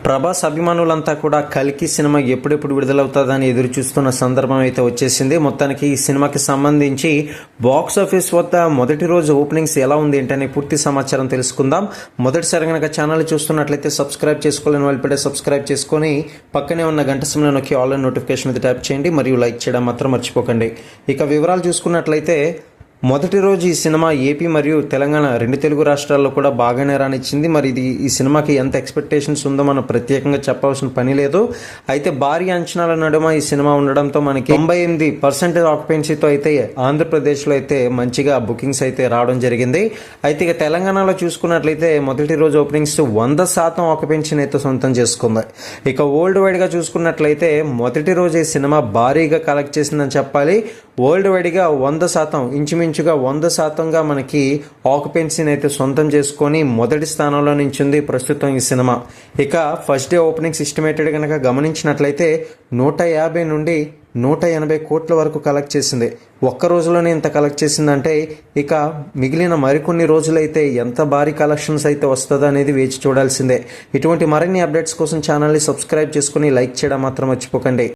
ప్రభాస్ అభిమానులంతా కూడా కల్కి సినిమా ఎప్పుడెప్పుడు విడుదలవుతుందని ఎదురు చూస్తున్న సందర్భం అయితే వచ్చేసింది. మొత్తానికి ఈ సినిమాకి సంబంధించి బాక్స్ ఆఫీస్ వద్ద మొదటి రోజు ఓపెనింగ్స్ ఎలా ఉంది ఏంటనే పూర్తి సమాచారం తెలుసుకుందాం. మొదటిసారి కనుక ఛానల్ చూస్తున్నట్లయితే సబ్స్క్రైబ్ చేసుకోవాలని వాళ్ళపడే సబ్స్క్రైబ్ చేసుకొని పక్కనే ఉన్న గంట సింబల్ నొక్కి ఆన్లైన్ నోటిఫికేషన్ మీద ట్యాప్ చేయండి మరియు లైక్ చేయడం మాత్రం మర్చిపోకండి. ఇక వివరాలు చూసుకున్నట్లయితే మొదటి రోజు ఈ సినిమా ఏపీ మరియు తెలంగాణ రెండు తెలుగు రాష్ట్రాల్లో కూడా బాగానే రానిచ్చింది. మరి ఈ సినిమాకి ఎంత ఎక్స్పెక్టేషన్స్ ఉందో మనం ప్రత్యేకంగా చెప్పాల్సిన పని లేదు. అయితే భారీ అంచనాల నడుమ ఈ సినిమా ఉండడంతో మనకి 98% ఆక్యుపెన్సీతో అయితే ఆంధ్రప్రదేశ్లో అయితే మంచిగా బుకింగ్స్ అయితే రావడం జరిగింది. అయితే ఇక తెలంగాణలో చూసుకున్నట్లయితే మొదటి రోజు ఓపెనింగ్స్ 100% ఆక్యుపెన్సీని అయితే సొంతం చేసుకుంది. ఇక వరల్డ్ వైడ్గా చూసుకున్నట్లయితే మొదటి రోజు ఈ సినిమా భారీగా కలెక్ట్ చేసిందని చెప్పాలి. వరల్డ్ వైడ్గా 100% ఇంచుమించుగా 100%గా మనకి ఆక్యుపెన్సీని అయితే సొంతం చేసుకొని మొదటి స్థానంలో నించుంది ప్రస్తుతం ఈ సినిమా. ఇక ఫస్ట్ డే ఓపెనింగ్స్ ఎస్టిమేటెడ్ కనుక గమనించినట్లయితే 150 నుండి 180 కోట్ల వరకు కలెక్ట్ చేసింది. ఒక్క రోజులోనే ఇంత కలెక్ట్ చేసిందంటే ఇక మిగిలిన మరికొన్ని రోజులైతే ఎంత భారీ కలెక్షన్స్ అయితే వస్తుందో అనేది వేచి చూడాల్సిందే. ఇటువంటి మరిన్ని అప్డేట్స్ కోసం ఛానల్ని సబ్స్క్రైబ్ చేసుకుని లైక్ చేయడం మాత్రం మర్చిపోకండి.